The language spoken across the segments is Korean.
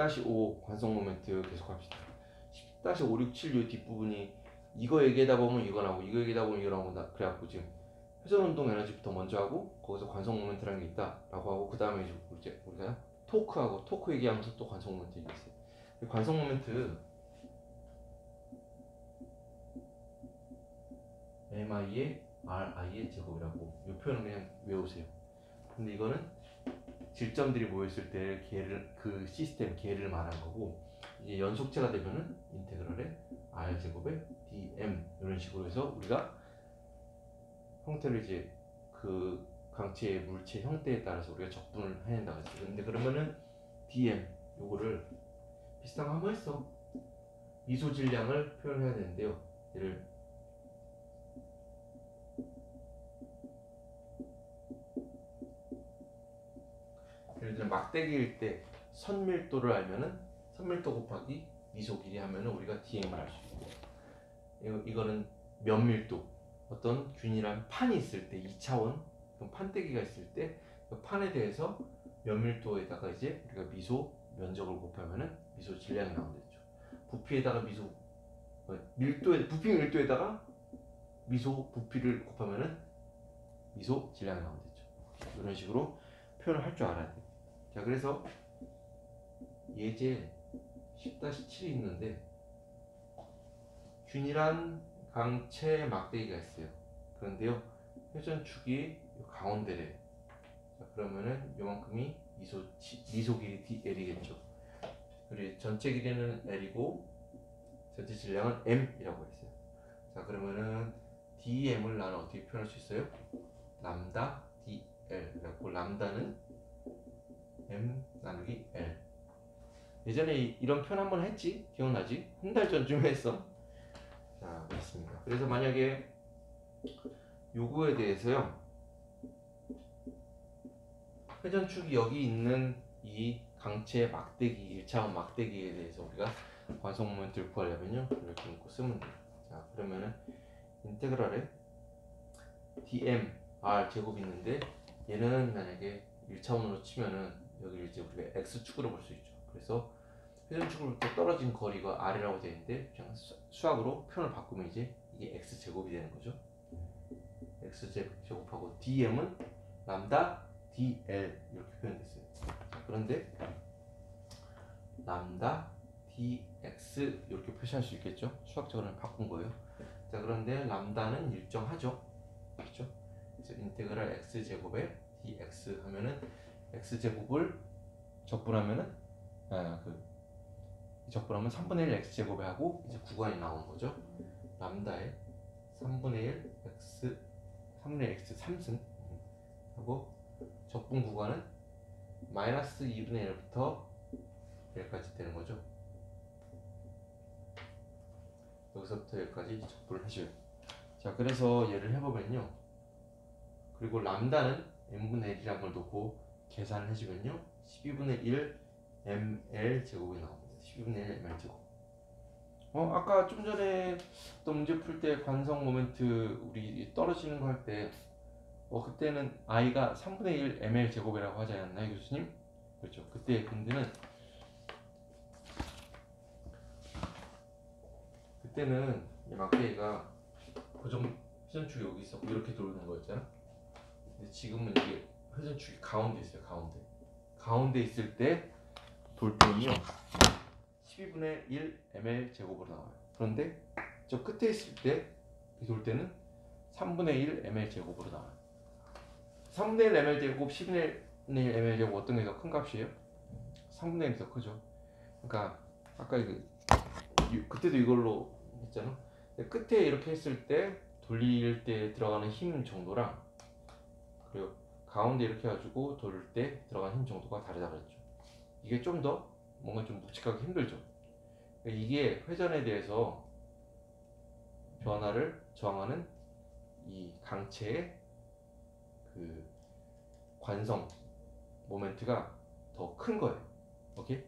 10-5 관성 모멘트 계속 합시다. 10-5, 6, 7 요 뒷부분이 이거 얘기하다 보면 이거 나오고 이거 얘기하다 보면 이거 나오고 그래갖고 지금 회전운동 에너지부터 먼저 하고 거기서 관성 모멘트라는 게 있다라고 하고 그 다음에 이제 우리가 토크 얘기하면서 또 관성 모멘트 얘기했어요. 관성 모멘트 MI의 RI의 제곱이라고 이 표현은 그냥 외우세요. 근데 이거는 질점들이 모였을 때 그 시스템 개를 말한 거고, 이제 연속체가 되면은 인테그럴에 R 제곱에 dm 이런 식으로 해서 우리가 형태를 이제 그 강체의 물체 형태에 따라서 우리가 적분을 해낸다 그랬어요. 근데 그러면은 dm 요거를 비슷한 거 한번 했어. 미소 질량을 표현해야 되는데요. 얘를 예를 들어 막대기일 때 선밀도를 알면은 선밀도 곱하기 미소 길이 하면은 우리가 dm을 알 수 있고, 이거는 면밀도, 어떤 균일한 판이 있을 때 2차원 판때기가 있을 때 그 판에 대해서 면밀도에다가 이제 우리가 미소 면적을 곱하면은 미소 질량이 나오겠죠. 부피에다가 부피 밀도에다가 미소 부피를 곱하면은 미소 질량이 나오겠죠. 이런 식으로 표현을 할 줄 알아야 돼요. 자, 그래서 예제 10-7이 있는데 균일한 강체 막대기가 있어요. 그런데요, 회전축이 가운데래. 자, 그러면은 요만큼이 미소 길이 dl이겠죠. 그리고 전체 길이는 l이고 전체 질량은 m이라고 했어요. 자, 그러면은 dm을 나는 어떻게 표현할 수 있어요? 람다 dl. 그래갖고 람다는 m 나누기 l. 예전에 이런 표현 한번 했지? 기억나지? 한 달 전쯤에 했어. 자, 그렇습니다. 그래서 만약에 요거에 대해서요, 회전축이 여기 있는 이 강체 막대기 1차원 막대기에 대해서 우리가 관성 모멘트를 구하려면요, 이렇게 묶고 쓰면 돼요. 자, 그러면은 인테그랄에 dm r 제곱이 있는데 얘는 만약에 1차원으로 치면은 여기 이제 우리가 x축으로 볼 수 있죠. 그래서 회전축으로부터 떨어진 거리가 r이라고 되어 있는데 그냥 수학으로 표현을 바꾸면 이제 이게 x제곱이 되는 거죠. x제곱하고 dm은 람다 dl 이렇게 표현됐어요. 자, 그런데 람다 dx 이렇게 표시할 수 있겠죠. 수학적으로는 바꾼 거예요. 자, 그런데 람다는 일정하죠. 그렇죠? 그래서 인테그랄 x제곱에 dx 하면은 x제곱을 적분하면은 적분하면 3분의 1 x제곱에 하고 이제 구간이 나오는 거죠. 람다에 3분의 1 x 3승 하고 적분 구간은 마이너스 2분의 1부터 1까지 되는 거죠. 여기서부터 여기까지 적분을 해줘요. 자, 그래서 얘를 해보면요, 그리고 람다는 m분의 1이라는 걸 놓고 계산을 해주면요 12분의 1 ml 제곱이 나옵니다. 12분의 1 ml 제곱. 아까 좀 전에 또 문제 풀 때 관성 모멘트 우리 떨어지는 거 할 때 그때는 i가 3분의 1 ml 제곱이라고 하지 않았나요, 교수님? 그렇죠. 그때 그때는 이 막대기가 고정 회전축이 여기 있었고 이렇게 돌는 거였잖아. 근데 지금은 이게 회전축이 가운데 있어요. 가운데 있을 때 돌 때는요 12분의 1 ml 제곱으로 나와요. 그런데 저 끝에 있을 때 돌 때는 3분의 1 ml 제곱으로 나와요. 3분의 1 ml 제곱, 10분의 1 ml 제곱 어떤 게 더 큰 값이에요? 3분의 1이 더 크죠. 그러니까 아까 그때도 이걸로 했잖아. 끝에 이렇게 했을 때 돌릴 때 들어가는 힘 정도랑 그리고 가운데 이렇게 해가지고 돌릴 때 들어가는 힘 정도가 다르다 그랬죠. 이게 좀 더 뭔가 좀 묵직하기 힘들죠. 이게 회전에 대해서 변화를 저항하는 이 강체의 그 관성 모멘트가 더 큰 거예요. 오케이?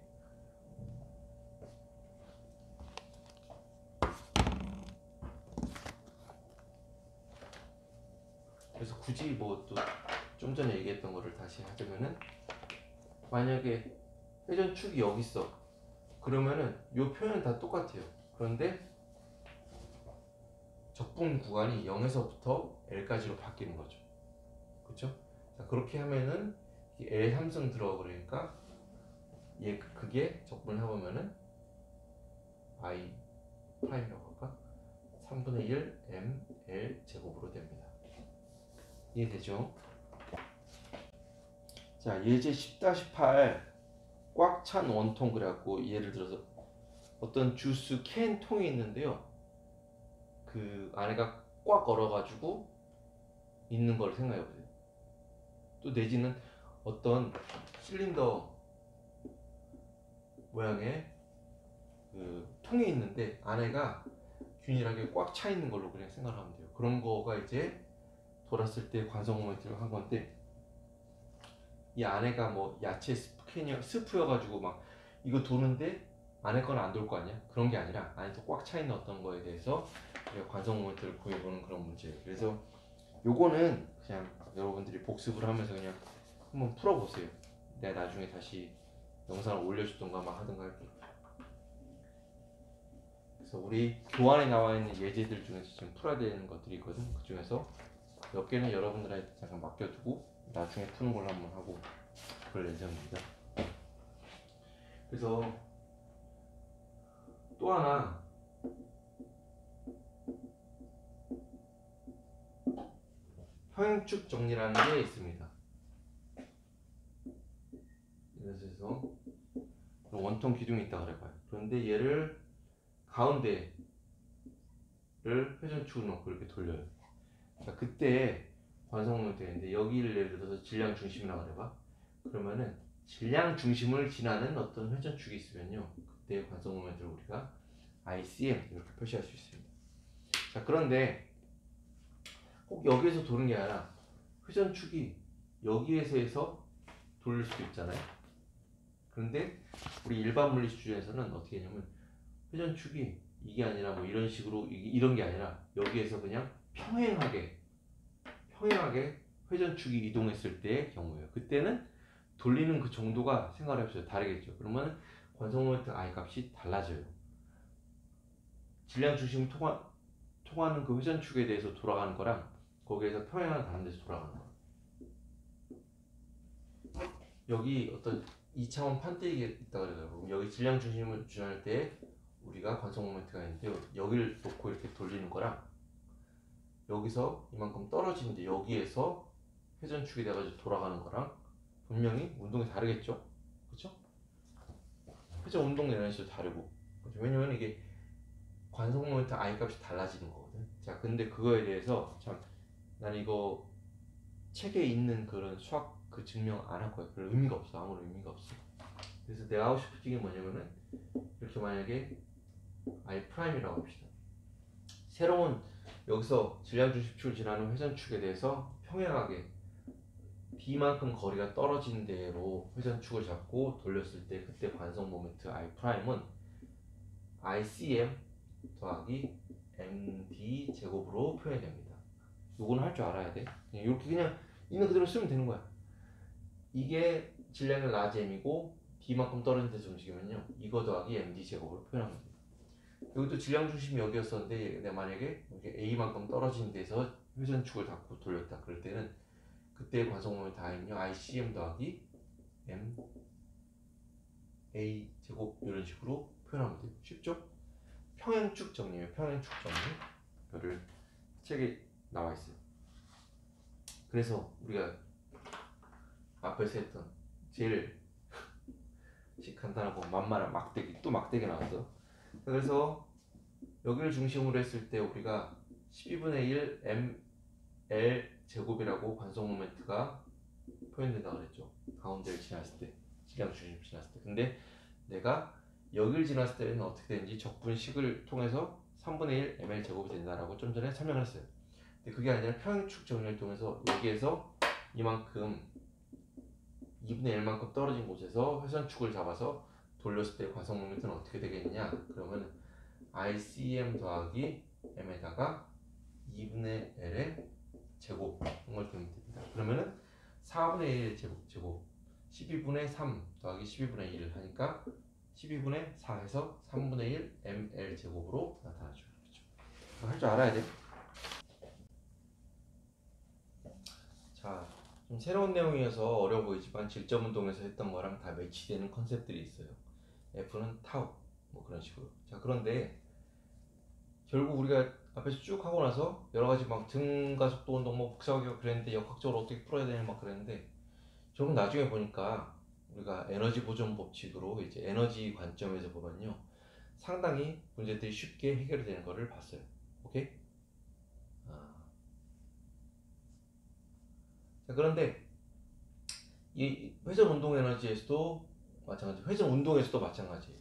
그래서 굳이 뭐 또 좀 전에 얘기했던 거를 다시 하자면은, 만약에 회전축이 여기 있어. 그러면은 이 표현은 다 똑같아요. 그런데 적분 구간이 0에서부터 L까지로 바뀌는 거죠. 그렇죠? 자, 그렇게 하면은 L 3승 들어 그러니까 얘 그게 적분을 해보면은 I 프라임이라고 할까? 3분의 1 M L 제곱으로 됩니다. 이해되죠? 자, 예제 10-8 꽉 찬 원통 그래갖고 예를 들어서 어떤 주스 캔 통이 있는데요. 그 안에가 꽉 얼어가지고 있는 걸 생각해보세요. 또 내지는 어떤 실린더 모양의 그 통이 있는데 안에가 균일하게 꽉 차 있는 걸로 그냥 생각하면 돼요. 그런 거가 이제 돌았을 때 관성 모멘트를 한 건데 이 안에가 뭐 야채 스프여가지고 막 이거 도는데 안에 거는 안 돌 거 아니야? 그런 게 아니라 안에서 꽉 차 있는 어떤 거에 대해서 우리가 관성 모멘트를 구해보는 그런 문제예요. 그래서 요거는 그냥 여러분들이 복습을 하면서 그냥 한번 풀어보세요. 내가 나중에 다시 영상을 올려주던가 막 하던가 할게요. 그래서 우리 교환에 나와 있는 예제들 중에서 지금 풀어야 되는 것들이 있거든. 그 중에서 몇 개는 여러분들한테 잠깐 맡겨두고 나중에 푸는 걸로 한번 하고 그럴 예정입니다. 그래서 또 하나 평행축 정리라는 게 있습니다. 그래서 원통 기둥이 있다 그래봐요. 그런데 얘를 가운데를 회전축으로 놓고 이렇게 돌려요. 자, 그때 관성 모멘트가 있는데 여기를 예를 들어서 질량 중심이라고 그래봐. 그러면은 질량 중심을 지나는 어떤 회전축이 있으면요, 그때 관성 모멘트를 우리가 ICM 이렇게 표시할 수 있습니다. 자, 그런데 꼭 여기에서 도는 게 아니라 회전축이 여기에서 해서 돌릴 수도 있잖아요. 그런데 우리 일반 물리 수준에서는 어떻게 했냐면 회전축이 이게 아니라 뭐 이런 식으로 이런 게 아니라 여기에서 그냥 평행하게 회전축이 이동했을 때의 경우예요. 그때는 돌리는 그 정도가 생각을 해보세요. 다르겠죠. 그러면 관성 모멘트 I 값이 달라져요. 질량 중심 통하는 그 회전축에 대해서 돌아가는 거랑 거기에서 평행한 다른 데서 돌아가는 거. 여기 어떤 2차원 판때기가 있다 그래요. 여기 질량 중심을 주할 때 우리가 관성 모멘트가 있는데요. 여기를 놓고 이렇게 돌리는 거랑 여기서 이만큼 떨어지는데 여기에서 회전축이 돼가지고 돌아가는 거랑 분명히 운동이 다르겠죠? 그렇죠? 회전 운동 에너지도 다르고. 그렇죠? 왜냐면 이게 관성 모멘트 I 값이 달라지는 거거든. 자, 근데 그거에 대해서 참 난 이거 책에 있는 그런 수학 그 증명 안 할 거야. 별 의미가 없어. 아무런 의미가 없어. 그래서 내가 하고 싶은 게 뭐냐면은 이렇게 만약에 I 프라임이라고 합시다. 새로운 여기서 질량 중심축을 지나는 회전축에 대해서 평행하게 B만큼 거리가 떨어진 대로 회전축을 잡고 돌렸을 때 그때 관성 모멘트 I 프라임은 ICM 더하기 MD 제곱으로 표현됩니다. 요거는 할 줄 알아야 돼. 그냥 이렇게 그냥 있는 그대로 쓰면 되는 거야. 이게 질량의 라지 M이고 B만큼 떨어진 데서 움직이면요, 이거 더하기 MD 제곱으로 표현합니다. 여기도 질량 중심이 여기였었는데 내가 만약에 A만큼 떨어진 데서 회전축을 잡고 돌렸다 그럴 때는 그때의 관성 모멘트 I는요, ICM 더하기 M A 제곱 이런 식으로 표현하면 돼요. 쉽죠? 평행축 정리예요. 평행축 정리. 이거를 책에 나와 있어요. 그래서 우리가 앞에서 했던 제일 간단하고 만만한 막대기, 또 막대기 나왔어. 그래서 여기를 중심으로 했을 때 우리가 12분의 1 ML 제곱이라고 관성 모멘트가 표현된다 그랬죠. 가운데를 지났을 때, 질량 중심 지났을 때. 근데 내가 여기를 지났을 때는 어떻게 되는지 적분식을 통해서 3분의 1 ML 제곱이 된다라고 좀 전에 설명을 했어요. 근데 그게 아니라 평행축 정리를 통해서 여기에서 이만큼 2분의 1만큼 떨어진 곳에서 회전축을 잡아서 돌렸을 때 관성 모멘트는 어떻게 되겠냐? 그러면 ICM 더하기 M에다가 2분의 L의 제곱 이런 걸 되면 됩니다. 그러면은 4분의 1의 제곱 12분의 3 더하기 12분의 1 하니까 12분의 4에서 3분의 1 ml 제곱으로 나타나죠. 그렇죠? 할 줄 알아야 돼. 자, 좀 새로운 내용이어서 어려워 보이지만 질점 운동에서 했던 거랑 다 매치되는 컨셉들이 있어요. F는 타우 뭐 그런 식으로. 자, 그런데 결국 우리가 앞에서 쭉 하고 나서 여러 가지 막 등가속도 운동 뭐 복사하기가 그랬는데 역학적으로 어떻게 풀어야 되냐 막 그랬는데 결국 나중에 보니까 우리가 에너지 보존 법칙으로 이제 에너지 관점에서 보면요 상당히 문제들이 쉽게 해결되는 거를 봤어요. 오케이? 자, 그런데 이 회전 운동 에너지에서도 마찬가지, 회전 운동에서도 마찬가지예요.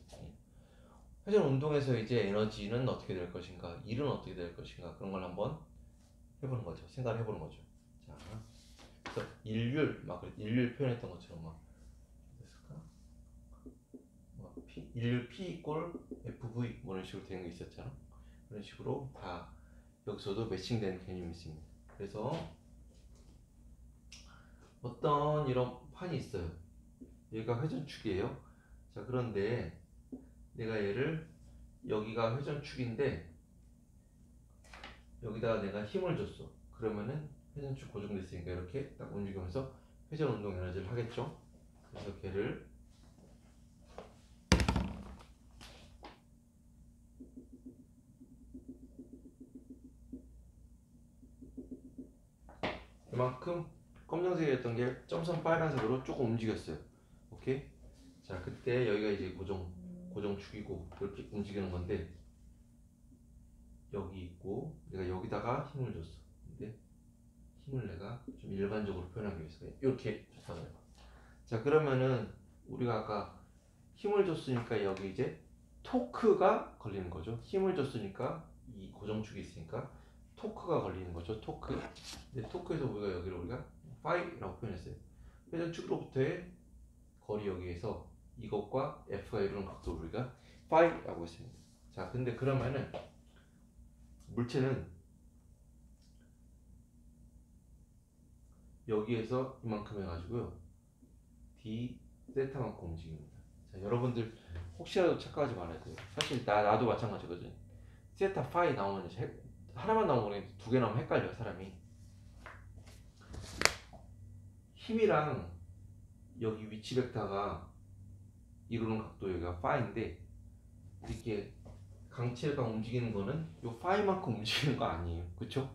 회전 운동에서 이제 에너지는 어떻게 될 것인가, 일은 어떻게 될 것인가 그런 걸 한번 해보는 거죠. 생각을 해보는 거죠. 자, 그래서 일률 막 일률 표현했던 것처럼 막 됐을까? 일률 P 이꼴 FV 뭐 이런 식으로 되는 게 있었잖아. 그런 식으로 다 여기서도 매칭되는 개념이 있습니다. 그래서 어떤 이런 판이 있어요. 얘가 회전축이에요. 자, 그런데 내가 얘를 여기가 회전축인데 여기다가 내가 힘을 줬어. 그러면은 회전축 고정됐으니까 이렇게 딱 움직이면서 회전 운동 에너지를 하겠죠. 그래서 걔를 이만큼 검정색이었던 게 점선 빨간색으로 조금 움직였어요. 오케이? 자, 그때 여기가 이제 고정축이고 이렇게 움직이는 건데 여기 있고 내가 여기다가 힘을 줬어. 근데 힘을 내가 좀 일반적으로 표현하기 위해서 이렇게 줬다고 해봐. 자, 그러면은 우리가 아까 힘을 줬으니까 여기 이제 토크가 걸리는 거죠. 힘을 줬으니까 이 고정축이 있으니까 토크가 걸리는 거죠. 토크. 근데 토크에서 우리가 여기를 우리가 파이라고 표현했어요. 회전축으로부터의 거리 여기에서 이것과 F가 이루는 각도를 우리가 파이라고 했습니다. 자, 근데 그러면은 물체는 여기에서 이만큼 해가지고요. d 세타만큼 움직입니다. 자, 여러분들 혹시라도 착각하지 말아야 돼요. 사실 나도 마찬가지거든. 세타 파이 나오면 하나만 나오면 두 개 나오면 헷갈려 사람이. 힘이랑 여기 위치 벡터가 이루는 각도 여기가 파이인데 이렇게 강체가 움직이는 거는 요 파이만큼 움직이는 거 아니에요. 그쵸?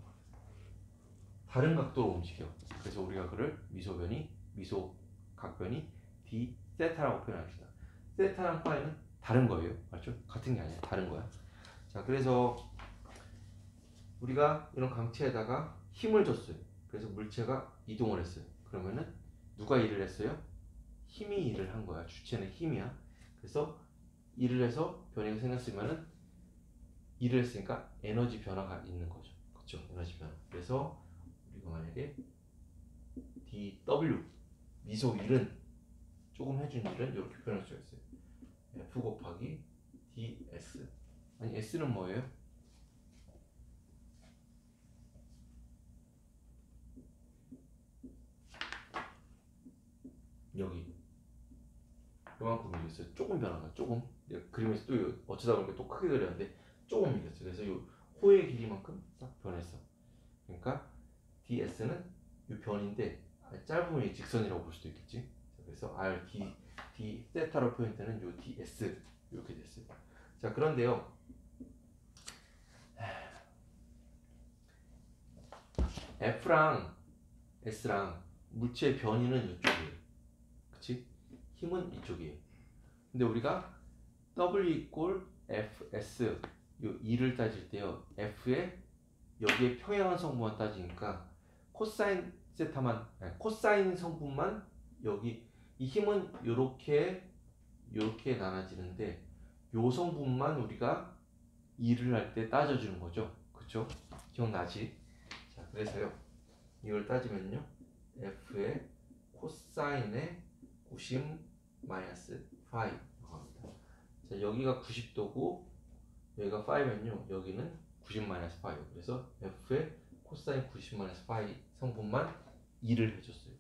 다른 각도로 움직여. 그래서 우리가 그를 미소 각변이 d 세타라고 표현합시다. 세타랑 파이는 다른 거예요. 맞죠? 같은 게 아니야. 다른 거야. 자, 그래서 우리가 이런 강체에다가 힘을 줬어요. 그래서 물체가 이동을 했어요. 그러면은 누가 일을 했어요? 힘이 일을 한 거야. 주체는 힘이야. 그래서 일을 해서 변이가 생겼으면은 일을 했으니까 에너지 변화가 있는 거죠. 그렇죠? 에너지 변화. 그래서 우리가 만약에 dw 미소 일은 조금 해준 일은 이렇게 표현할 수가 있어요. F 곱하기 ds. 아니 s는 뭐예요? 여기 요만큼 이겼어요. 조금 변화가 조금. 그림에서 또 어쩌다 보니까 또 크게 그렸는데 조금 이겼어요. 그래서 요 호의 길이만큼 딱 변했어. 그러니까 ds는 이 변인데 짧으면 직선이라고 볼 수도 있겠지. 그래서 r d 세타로 표현되는 요 ds 이렇게 됐어요. 자, 그런데요. F랑 S랑 물체의 변이는 이쪽이에요. 그치? 힘은 이쪽이에요. 근데 우리가 W 이꼴 FS 요 2를 따질 때요. F의 여기에 평행한 성분만 따지니까 코사인 세타만 코사인 성분만 여기 이 힘은 요렇게 나눠지는데 요 성분만 우리가 2를 할 때 따져주는 거죠. 그쵸? 기억나지? 자, 그래서요. 이걸 따지면요. F의 코사인의 90 마이너스 5 합니다. 자, 여기가 90도고 여기가 5면요. 여기는 90 마이너스 5. 그래서 F의 코사인 90 마이너스 5 성분만 2를 해줬어요.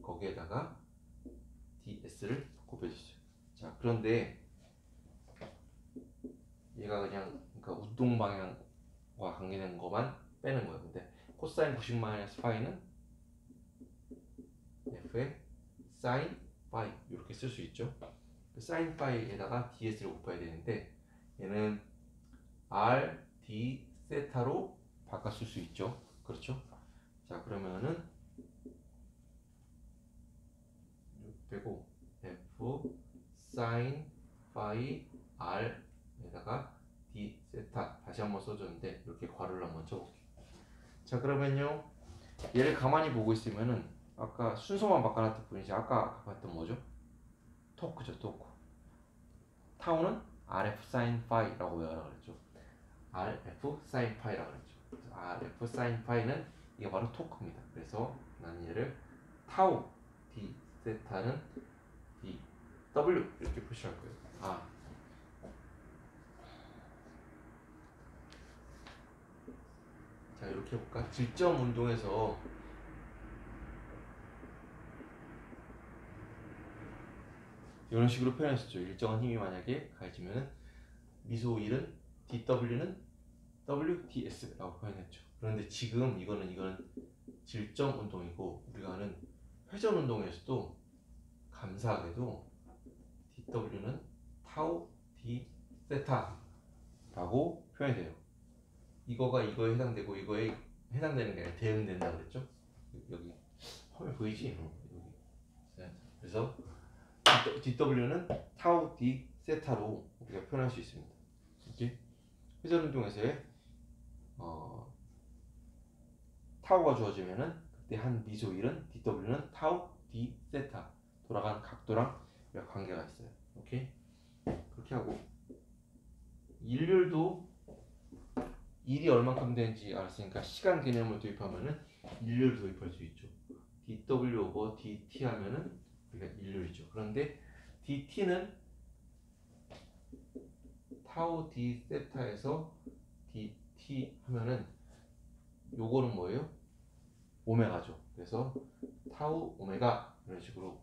거기에다가 ds를 곱해줬어요. 자, 그런데 얘가 그냥 그러니까 운동 방향과 관계된 것만 빼는 거예요. 근데 코사인 90-파이는 f의 사인 파이 이렇게 쓸 수 있죠. 사인 파이에다가 ds를 곱해야 되는데 얘는 r d 세타로 바꿔 쓸 수 있죠. 그렇죠? 자 그러면은 빼고 f 사인 파이 r에다가 d 세타 다시 한번 써줬는데 이렇게 괄호를 한번 쳐볼게요. 자 그러면요 얘를 가만히 보고 있으면은 아까 순서만 바꿔놨을 뿐이지 아까 봤던 뭐죠? 토크죠. 토크. 타우는 rf 사인 파이라고 외우라 그랬죠. rf 사인 파이라고 그랬죠. 그래서 rf 사인 파이는 이게 바로 토크입니다. 그래서 나는 얘를 타우 d 세타는 d w 이렇게 표시할 거예요. 자 이렇게 해볼까? 질점 운동에서 이런 식으로 표현했었죠. 일정한 힘이 만약에 가해지면은 미소 1은 dw는 wds라고 표현했죠. 그런데 지금 이거는 질점 운동이고 우리가 하는 회전 운동에서도 감사하게도 dw는 타우 d 세타라고 표현이 돼요. 이거가 이거에 해당되고 이거에 해당되는 게 아니라 대응된다 그랬죠. 여기 화면 보이지? 여기. 그래서 dw는 타우 d 세타로 우리가 표현할 수 있습니다. 이렇게 회전 운동에서의 타우가 주어지면은 그때 한 미소 1은 dw는 타우 d 세타 돌아간 각도랑 관계가 있어요. 오케이? 그렇게 하고 일률도 일이 얼만큼 되는지 알았으니까 시간 개념을 도입하면은 일률 도입할 수 있죠. dw 오버 dt 하면은 우리가 일률이죠. 그런데 dt는 타우 d 세타에서 dt 하면은 요거는 뭐예요? 오메가죠. 그래서 타우 오메가 이런 식으로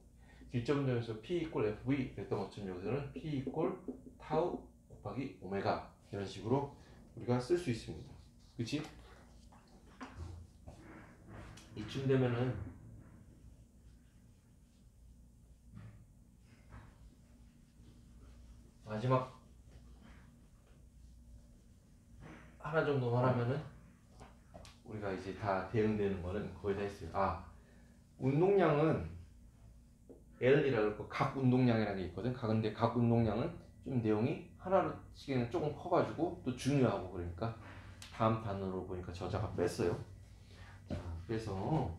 질점 운동에서 p 이퀄 fv 그랬던 것처럼 여기서는 p 이퀄 타우 곱하기 오메가 이런 식으로 우리가 쓸 수 있습니다. 그치? 이쯤 되면은 마지막 하나 정도만 하면은 우리가 이제 다 대응되는 거는 거의 다 했어요. 운동량은 L이라고 그러고 각 운동량이라는 게 있거든. 근데 각 운동량은 좀 내용이 하나씩은 조금 커가지고 또 중요하고 그러니까 다음 단어로 보니까 저자가 뺐어요. 자, 그래서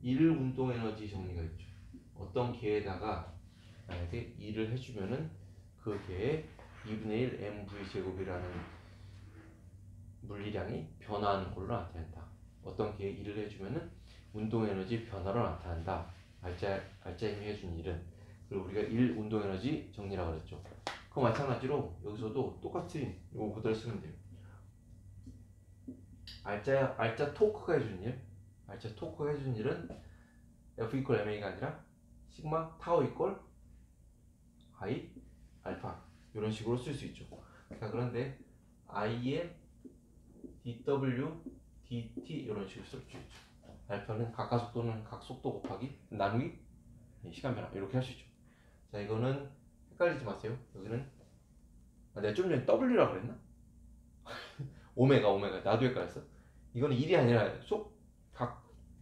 일 운동 에너지 정리가 있죠. 어떤 개에다가 만약에 일을 해주면은 그 개의 2분의 1 mv 제곱이라는 물리량이 변화하는 걸로 나타낸다. 어떤 개에 일을 해주면은 운동 에너지 변화로 나타난다. 알짜임이 해준 일은. 그리고 우리가 일 운동 에너지 정리라고 그랬죠. 그거 마찬가지로 여기서도 똑같이 이거 그대로 쓰면 돼요. 알짜 토크가 해준 일. 알짜 토크가 해준 일은 F 이퀄 MA가 아니라 시그마 타우 이퀄 I 알파 이런 식으로 쓸 수 있죠. 자 그런데 I의 dw dt 이런 식으로 쓸 수 있죠. 알파는 각가속도는 각속도 곱하기 나누기 시간 변화 이렇게 할 수 있죠. 자 이거는 헷갈리지 마세요. 여기는 내가 좀 전에 W라고 그랬나? 오메가 나도 헷갈렸어. 이거는 1이 아니라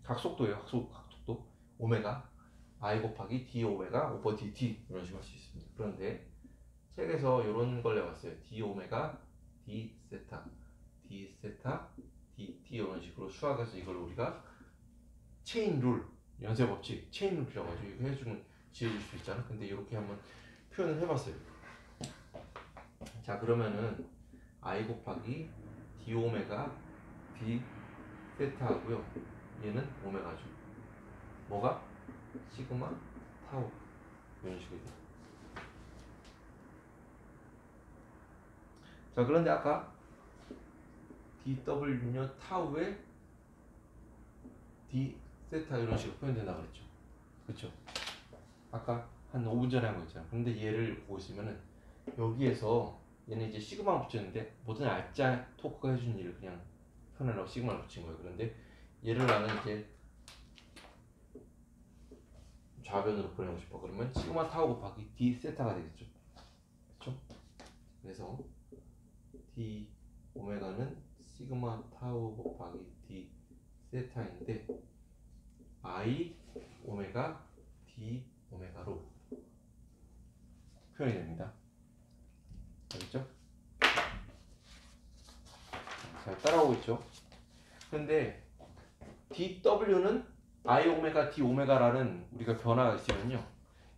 각속도예요. 각속도 오메가 I 곱하기 d 오메가 오버 dt 이런 식으로 할 수 있습니다. 그런데 책에서 이런 걸 내봤어요. d 오메가 d 세타 dt 이런 식으로 수학에서 이걸 우리가 체인 룰 연쇄 법칙 체인 룰이라고 하죠. 이거 해주면 지어줄 수 있잖아. 근데 이렇게 한번 표현을 해봤어요. 자 그러면은 I 곱하기 d 오메가 d 세타 하고요. 얘는 오메가죠. 뭐가? 시그마 타우 이런 식으로. 자 그런데 아까 dw는요 타우에 d 세타 이런 식으로 표현된다고 그랬죠. 그쵸? 아까 한 5분 전에 한 거 있잖아. 근데 얘를 보고 있으면은 여기에서 얘는 이제 시그마 붙였는데 모든 알짜 토크가 해준 일을 그냥 표현하려고 시그마를 붙인 거예요. 그런데 얘를 나는 이제 좌변으로 보내고 싶어. 그러면 시그마 타우 곱하기 d 세타가 되겠죠. 그렇죠? 그래서 d 오메가는 시그마 타우 곱하기 d 세타인데 i 오메가 d 오메가로 표현이 됩니다. 알겠죠? 잘 따라오고 있죠? 근데 dw는 i 오메가 d 오메가라는 우리가 변화가 있으면요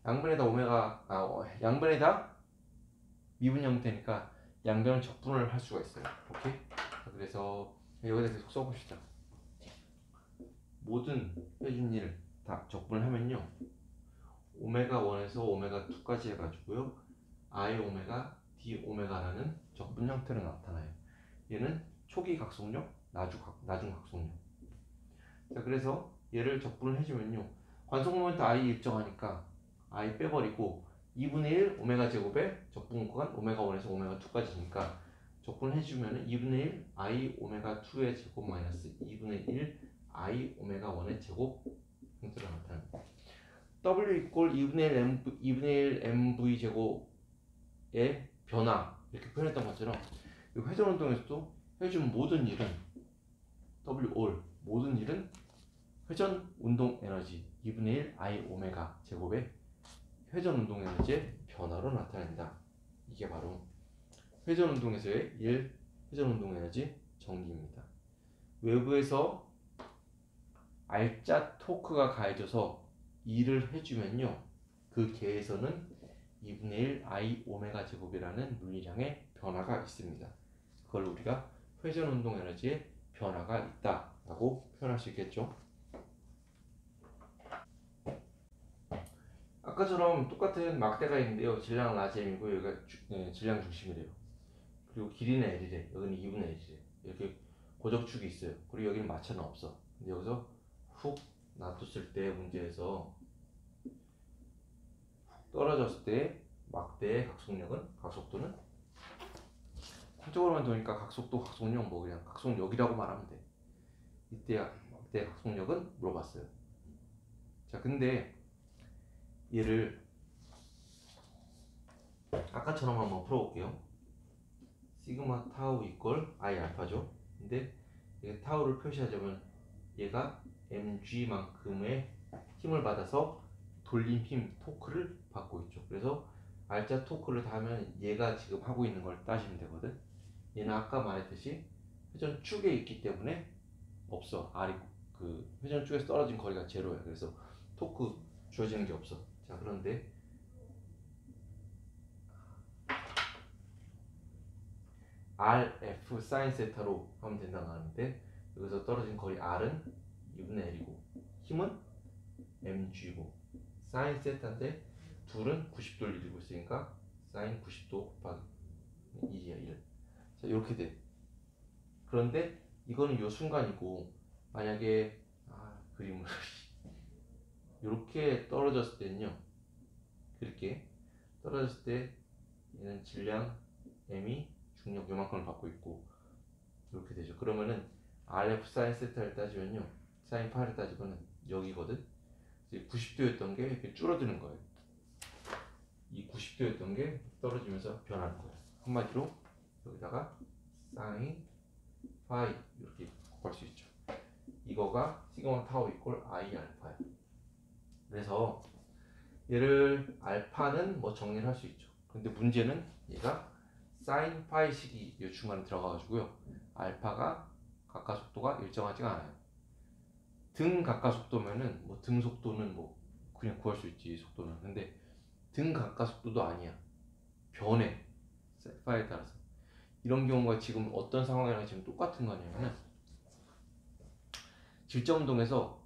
양변에다 양변에다 미분 형태니까 양변을 적분을 할 수가 있어요. 오케이? 그래서 여기다 계속 써봅시다. 모든 해준 일 다 적분을 하면요 오메가 1에서 오메가 2까지 해가지고요 i 오메가 d 오메가라는 적분 형태로 나타나요. 얘는 초기 각속력, 나중 각속력. 자, 그래서 얘를 적분을 해주면요 관속 모멘트 i 일정하니까 i 빼버리고 2분의 1 오메가 제곱에 적분 구간 오메가 1에서 오메가 2까지니까 적분을 해주면 2분의 1 i 오메가 2의 제곱 마이너스 2분의 1 i 오메가 1의 제곱 형태로 나타납니다. w 이꼴 2분의 1 mv 제곱의 변화 이렇게 표현했던 것처럼 이 회전 운동에서도 해준 모든 일은 w all 모든 일은 회전 운동 에너지 2분의 1 i 오메가 제곱의 회전 운동 에너지의 변화로 나타낸다. 이게 바로 회전 운동에서의 회전 운동 에너지 정리입니다. 외부에서 알짜 토크가 가해져서 일을 해주면요 그 계에서는 2분의 1 i 오메가 제곱이라는 물리량의 변화가 있습니다. 그걸 우리가 회전 운동 에너지의 변화가 있다 라고 표현할 수 있겠죠. 아까처럼 똑같은 막대가 있는데요 질량 라잼이고 여기가 질량 중심이래요. 그리고 길이는 L이래. 여기는 2분의 L이래. 이렇게 고적축이 있어요. 그리고 여기는 마찰은 없어. 근데 여기서 훅 놔뒀을 때 문제에서 떨어졌을 때 막대의 각속도는 한쪽으로만 도니까 각속도, 각속력 뭐 그냥 각속력이라고 말하면 돼. 이때 막대의 각속력은 물어봤어요. 자, 근데 얘를 아까처럼 한번 풀어볼게요. 시그마 타우 이퀄 I 알파죠. 근데 이게 타우를 표시하자면 얘가 mg만큼의 힘을 받아서 돌림 힘 토크를 받고 있죠. 그래서 알짜 토크를 다 하면 얘가 지금 하고 있는 걸 따지면 되거든. 얘는 아까 말했듯이 회전 축에 있기 때문에 없어. R이 그 회전 축에서 떨어진 거리가 제로야. 그래서 토크 주어지는 게 없어. 자, 그런데 RF 사인 세타로 하면 된다고 하는데 여기서 떨어진 거리 R은 2분의 L이고 힘은 mg고 사인 세타인데 둘은 90도를 이루고 있으니까 사인 90도 곱하기 1이야 1. 자, 이렇게 돼. 그런데 이거는 요 순간이고 만약에 그림을 이렇게 떨어졌을 때는요 그렇게 떨어졌을 때 얘는 질량 m이 중력 요만큼을 받고 있고 이렇게 되죠. 그러면은 RF 사인 세타를 따지면요 사인 파를 따지면은 여기거든. 90도였던 게 이렇게 줄어드는 거예요. 이 90도였던 게 떨어지면서 변하는 거예요. 한마디로 여기다가 사인 파이 이렇게 곱할 수 있죠. 이거가 시그마 타우 이꼴 I 알파야. 그래서 얘를 알파는 뭐 정리를 할 수 있죠. 근데 문제는 얘가 사인 파이식이 이 중간에 들어가가지고요. 알파가 각가속도가 일정하지가 않아요. 등 각가속도면은 뭐 등 속도는 뭐 그냥 구할 수 있지 속도는. 근데 등 각가속도도 아니야. 변해. 파에 따라서. 이런 경우가 지금 어떤 상황이랑 지금 똑같은 거냐면은 질적운동에서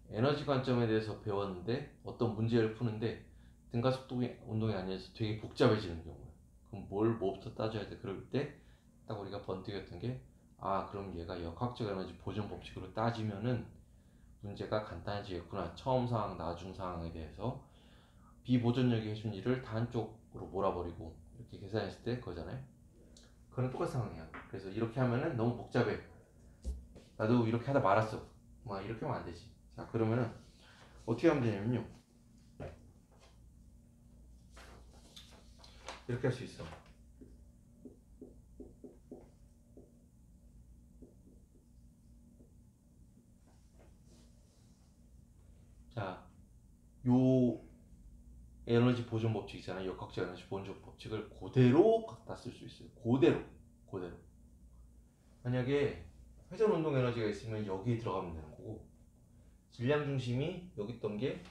에너지 관점에 대해서 배웠는데 어떤 문제를 푸는데 등가속도 운동이 아니어서 되게 복잡해지는 경우야. 그럼 뭐부터 따져야 돼? 그럴 때 딱 우리가 번뜩였던 게 그럼 얘가 역학적 에너지 보존 법칙으로 따지면은 문제가 간단해지겠구나. 처음 상황, 나중 상황에 대해서 비보존력이 해준 일을 다 한쪽으로 몰아버리고 이렇게 계산했을 때 그거잖아요. 그건 똑같은 상황이야. 그래서 이렇게 하면은 너무 복잡해. 나도 이렇게 하다 말았어. 막 이렇게 하면 안 되지. 자, 그러면은 어떻게 하면 되냐면요, 이렇게 할 수 있어. 자, 요 에너지 보존 법칙 있잖아요. 역학적 에너지 보존 법칙을 그대로 갖다 쓸 수 있어요. 그대로. 만약에 회전 운동 에너지가 있으면 여기에 들어가면 되는 거고, 질량 중심이 여기 있던 게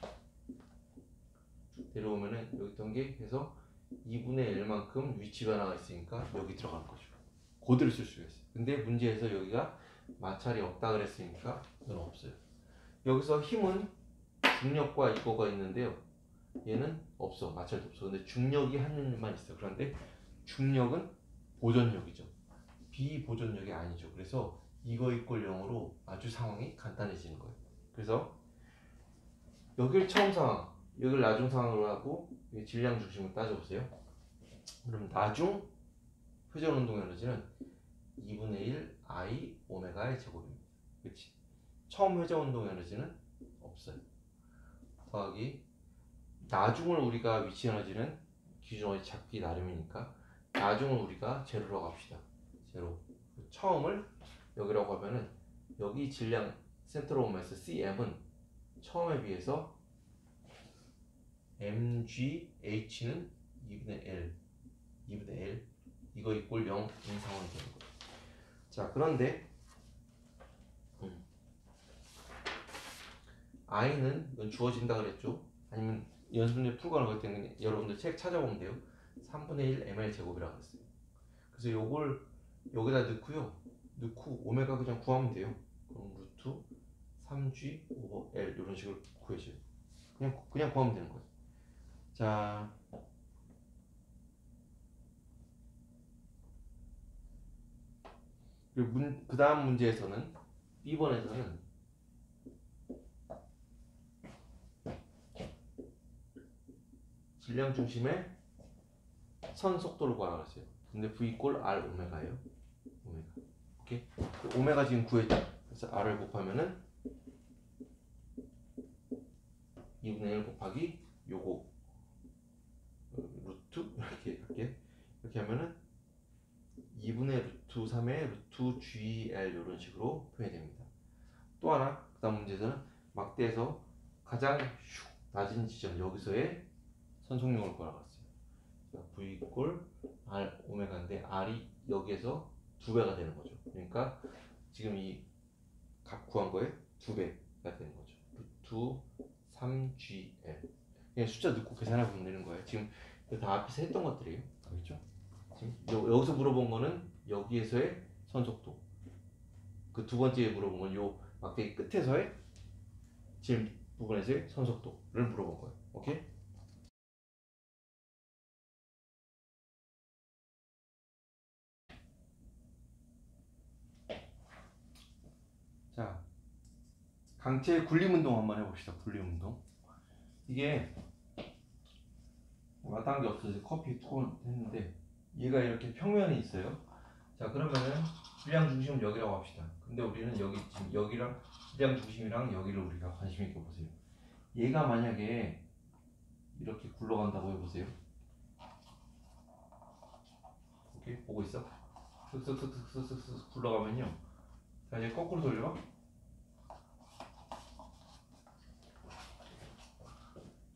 내려오면은 여기 있던 게 해서 2분의 1만큼 위치 변화가 있으니까 여기 들어가는 거죠. 그대로 쓸 수가 있어요. 근데 문제에서 여기가 마찰이 없다 그랬으니까 이건 없어요. 여기서 힘은 중력과 이거가 있는데요, 얘는 없어. 마찰도 없어. 근데 중력이 하나만 있어. 그런데 중력은 보존력이죠. 비보존력이 아니죠. 그래서 이거 이꼴 0으로 아주 상황이 간단해지는 거예요. 그래서 여길 처음 상황, 여길 나중 상황으로 하고 질량 중심을 따져보세요. 그럼 나중 회전 운동 에너지는 2분의 1 I 오메가의 제곱입니다. 그렇지? 처음 회전 운동 에너지는 없어요. 더하기 나중을 우리가 위치 에너지는 기준어디 잡기 나름이니까 나중을 우리가 제로라고 합시다. 제로. 처음을 여기라고 하면은 여기 질량 센트럴 오메스 CM은 처음에 비해서 MGH는 2분의 L 이거 이꼴 0인 상황이 되는 거예요. 자, 그런데 I는 이건 주어진다 그랬죠. 아니면 연습문제 풀고 하는 것 때문에 여러분들 책 찾아보면 돼요. 3분의 1 ml 제곱이라고 했어요. 그래서 요걸 여기다 넣고 오메가 그냥 구하면 돼요. 그럼 루트 3g 오버 L 이런 식으로 구해줘요. 그냥 구하면 되는 거예요. 자, 그리고 그 다음 문제에서는 B번에서는 질량 중심의 선 속도를 구하라고 했어요. 근데 V 이꼴 R 오메가예요. 오메가. 오케이? 오메가 지금 구했죠. 그래서 R을 곱하면은 2분의 1 곱하기 요거 루트 이렇게 할게. 이렇게 하면은 2분의 루트 3의 루트 GL 이런 식으로 표현이 됩니다. 또 하나, 그 다음 문제에서는 막대에서 가장 낮은 지점 여기서의 선속력을 구하라고 했어요. V 이꼴 R 오메가인데 R이 여기에서 2배가 되는 거죠. 그러니까 지금 이 값 구한 거에 2배가 되는 거죠. 루트 3GL. 그냥 숫자 넣고 계산해 보면 되는 거예요. 지금 다 앞에서 했던 것들이에요. 알겠죠? 지금 여기서 물어본 거는 여기에서의 선속도. 그 두 번째 물어본 건 요 막대기 끝에서의 지금 부분에서의 선속도를 물어본 거예요. 오케이? 자, 강체 굴림 운동 한번 해봅시다. 굴림 운동. 이게 마땅한 게 없어서 커피 톤 했는데 얘가 이렇게 평면이 있어요. 자, 그러면은 질량 중심은 여기라고 합시다. 근데 우리는 여기 지금 여기랑 질량 중심이랑 여기를 우리가 관심 있게 보세요. 얘가 만약에 이렇게 굴러간다고 해보세요. 오케이? 보고 있어? 슥슥슥슥슥슥 굴러가면요. 자, 이제 거꾸로 돌려.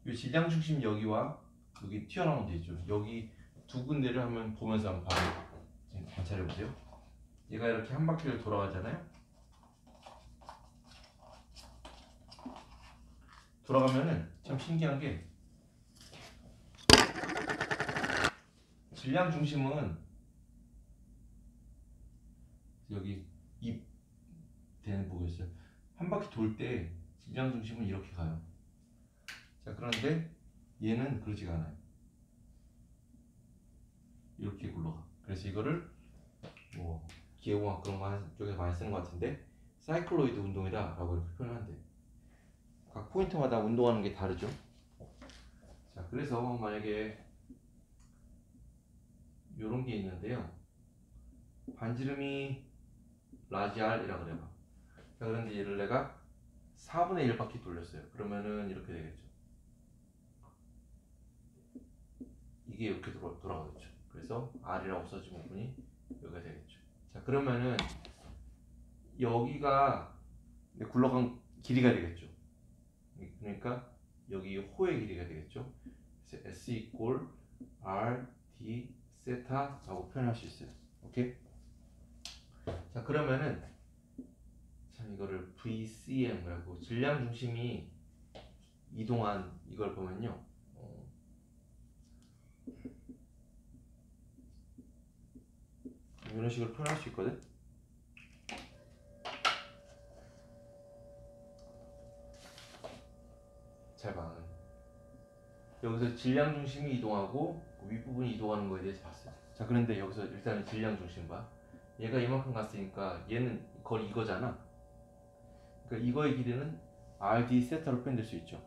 이 질량 중심 여기와 여기 튀어나오면 되죠. 여기 두 군데를 한번 보면서 한번 바로 관찰해 보세요. 얘가 이렇게 한 바퀴를 돌아가잖아요. 돌아가면은 참 신기한 게 질량 중심은 여기 입 되는 보겠어요. 한 바퀴 돌 때 질량 중심은 이렇게 가요. 자, 그런데 얘는 그러지가 않아요. 이렇게 굴러가. 그래서 이거를 뭐 기계공학 그런 거 쪽에서 많이 쓰는 것 같은데 사이클로이드 운동이다 라고 이렇게 표현한대. 각 포인트마다 운동하는 게 다르죠. 자, 그래서 만약에 요런 게 있는데요. 반지름이 라지 R이라 그래봐. 자, 그런데 얘를 내가 4분의 1 바퀴 돌렸어요. 그러면은 이렇게 되겠죠. 이게 이렇게 돌아가겠죠. 그래서 R이라고 써진 부분이 여기가 되겠죠. 자, 그러면은 여기가 굴러간 길이가 되겠죠. 그러니까 여기 호의 길이가 되겠죠. 그래서 S 이꼴 R D 세타라고 표현할 수 있어요. 오케이? 자, 그러면은 참 이거를 VCM이라고 질량 중심이 이동한 이걸 보면요. 이런 식으로 표현할 수 있거든. 잘 봐. 여기서 질량 중심이 이동하고 윗부분이 이동하는 거에 대해서 봤어요. 자, 그런데 여기서 일단은 질량 중심 봐. 얘가 이만큼 갔으니까 얘는 거리 이거잖아. 그러니까 이거의 길이는 RD 세타로 표현될 수 있죠.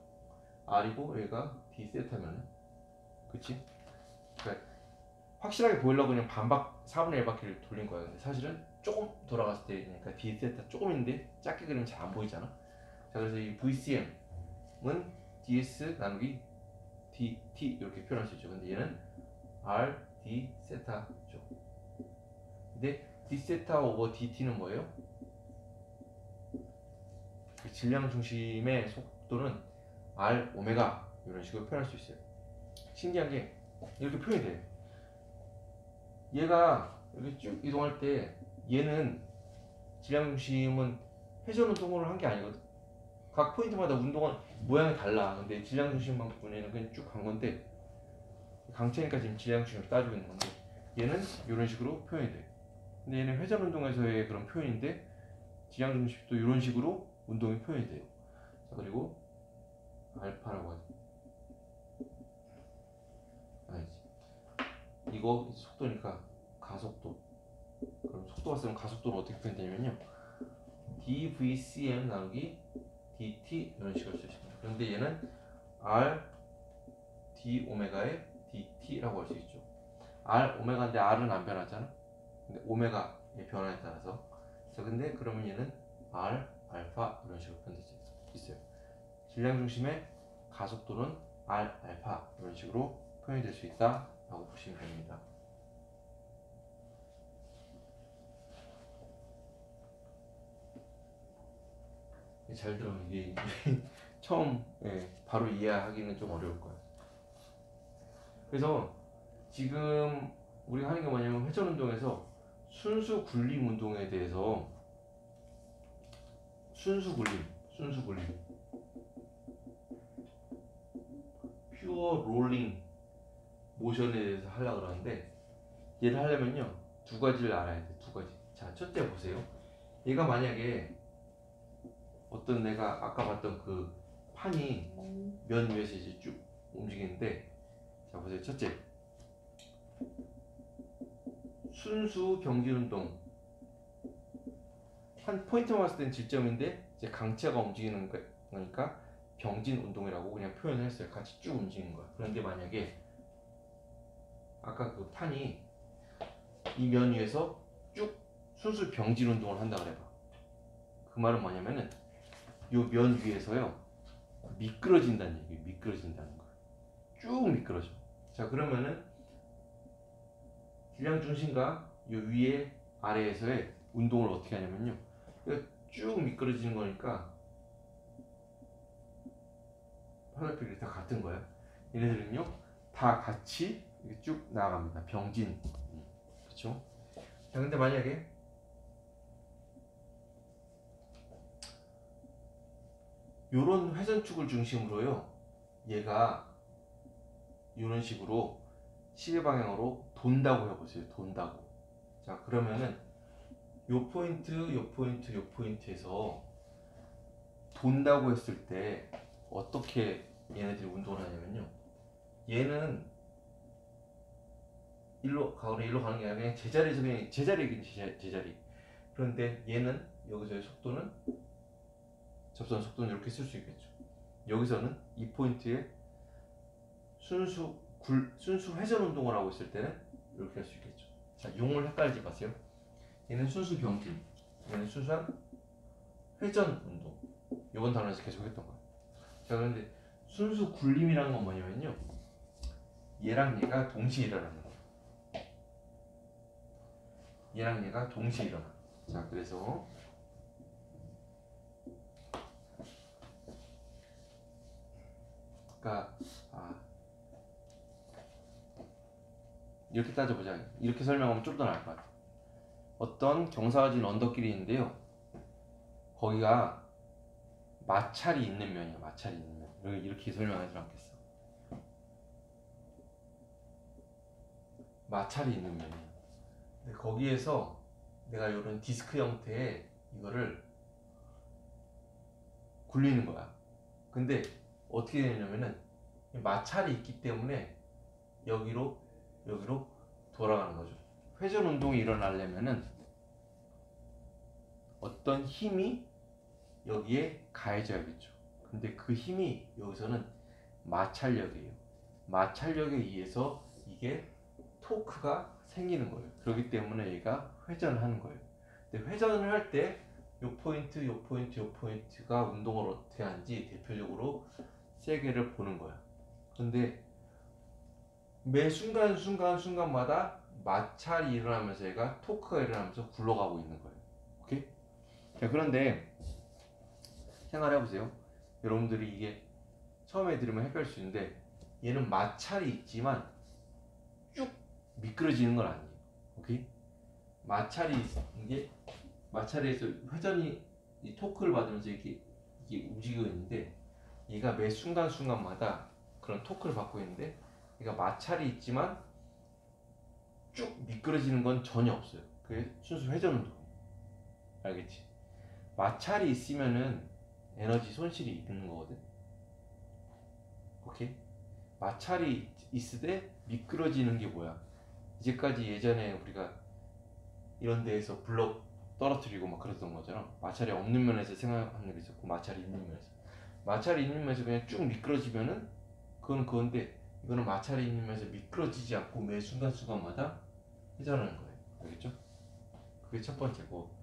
R이고 얘가 D 세타면은, 그치? 그러니까 확실하게 보이려고 그냥 4분의 1 바퀴를 돌린 거야. 근데 사실은 조금 돌아갔을 때, 그러니까 D 세타 조금인데 작게 그리면 잘 안 보이잖아. 자, 그래서 이 VCM은 DS 나누기 DT 이렇게 표현할 수 있죠. 근데 얘는 R, D 세타죠. 근데 D 세타 오버 DT는 뭐예요? 그 질량 중심의 속도는 R 오메가 이런 식으로 표현할 수 있어요. 신기한 게 이렇게 표현이 돼요. 얘가 이렇게 쭉 이동할 때 얘는 질량 중심은 회전 운동을 한 게 아니거든. 각 포인트마다 운동은 모양이 달라. 근데 질량 중심만 부분에는 그냥 쭉 간 건데, 강체니까 지금 질량 중심을 따지고 있는 건데, 얘는 이런 식으로 표현이 돼. 근데 얘는 회전 운동에서의 그런 표현인데 질량 중심도 이런 식으로 운동이 표현이 돼요. 자, 그리고 알파라고 하죠. 아니지. 이거 속도니까 가속도. 그럼 속도가 쓰면 가속도는 어떻게 표현되냐면요. dvcm 나누기 dt 이런 식으로 쓰십니다. 그런데 얘는 r d 오메가의 dt라고 할 수 있죠. r 오메가인데 r은 안 변하잖아. 근데 오메가의 변화에 따라서. 자, 근데 그러면 얘는 r 알파 이런 식으로 표현될 수 있어요. 질량 중심의 가속도는 r 알파 이런 식으로 표현이 될 수 있다라고 보시면 됩니다. 잘 들어. 이게 처음 바로 이해하기는 좀 어려울 거야. 그래서 지금 우리가 하는 게 뭐냐면 회전 운동에서 순수 굴림 운동에 대해서 순수 굴림 퓨어 롤링 모션에 대해서 하려고 그러는데, 얘를 하려면요 두 가지를 알아야 돼. 두 가지. 자, 첫째 보세요. 얘가 만약에 어떤 내가 아까 봤던 그 판이 면 위에서 이제 쭉 움직이는데, 자 보세요. 첫째, 순수 병진 운동. 한 포인트만 봤을 땐 질점인데 이제 강체가 움직이는 거니까 병진 운동이라고 그냥 표현을 했어요. 같이 쭉 움직이는 거야. 그런데 만약에 아까 그 판이 이 면 위에서 쭉 순수 병진 운동을 한다 그래봐. 그 말은 뭐냐면은 요 면 위에서요 미끄러진다는 얘기예요. 미끄러진다는 거야. 쭉 미끄러져. 자, 그러면은 질량 중심과 요 위에 아래에서의 운동을 어떻게 하냐면요, 쭉 미끄러지는 거니까 화살표들이 다 같은 거야. 얘네들은요 다 같이 이렇게 쭉 나아갑니다. 병진. 그렇죠? 자, 근데 만약에 요런 회전축을 중심으로요 얘가 이런 식으로 시계 방향으로 돈다고 해보세요. 돈다고. 자, 그러면은 요 포인트, 요 포인트, 요 포인트에서 돈다고 했을 때 어떻게 얘네들이 운동을 하냐면요, 얘는 일로 가거나 일로 가는 게 아니라 그냥 제자리에서 그냥 제자리. 그런데 얘는 여기서의 속도는, 접선 속도는 이렇게 쓸 수 있겠죠. 여기서는 이 포인트에 순수 회전 운동을 하고 있을 때는 이렇게 할 수 있겠죠. 자, 용을 헷갈리지 마세요. 얘는 순수 병진, 얘는 순수한 회전 운동. 이번 단원에서 계속 했던 거예요. 자, 그런데 순수 굴림이라는 건 뭐냐면요, 얘랑 얘가 동시에 일어나는 거예요. 얘랑 얘가 동시에 일어나. 자, 그래서 그러니까 이렇게 따져보자. 이렇게 설명하면 좀 더 나을 것 같아요. 어떤 경사진 언덕길이 있는데요, 거기가 마찰이 있는 면이야. 마찰이 있는 면. 이렇게 설명하지 않겠어. 마찰이 있는 면이야. 근데 거기에서 내가 이런 디스크 형태의 이거를 굴리는 거야. 근데 어떻게 되냐면은 마찰이 있기 때문에 여기로 돌아가는 거죠. 회전 운동이 일어나려면은 어떤 힘이 여기에 가해져야겠죠. 근데 그 힘이 여기서는 마찰력이에요. 마찰력에 의해서 이게 토크가 생기는 거예요. 그렇기 때문에 얘가 회전을 하는 거예요. 근데 회전을 할 때 요 포인트, 요 포인트, 요 포인트가 운동을 어떻게 하는지 대표적으로 세 개를 보는 거야. 근데 매 순간마다 마찰이 일어나면서 얘가 토크가 일어나면서 굴러가고 있는 거예요. 오케이? 자, 그런데 생각을 해보세요. 여러분들이 이게 처음에 들으면 헷갈릴 수 있는데, 얘는 마찰이 있지만 쭉 미끄러지는 건 아니에요. 오케이? 마찰에서 회전이 이 토크를 받으면서 이게 움직이고 있는데, 얘가 매 순간마다 그런 토크를 받고 있는데, 얘가 마찰이 있지만 쭉 미끄러지는 건 전혀 없어요. 그게 순수 회전 운동이에요. 알겠지? 마찰이 있으면은 에너지 손실이 있는 거거든. 오케이? 마찰이 있을 때 미끄러지는 게 뭐야? 이제까지 예전에 우리가 이런 데에서 블럭 떨어뜨리고 막 그랬던 거잖아. 마찰이 없는 면에서 생각하는 게 있었고, 마찰이 있는 면에서 그냥 쭉 미끄러지면은 그건 그건데, 이거는 마찰이 있는 면에서 미끄러지지 않고 매 순간마다 회전하는 거예요. 알겠죠? 그게 첫 번째고,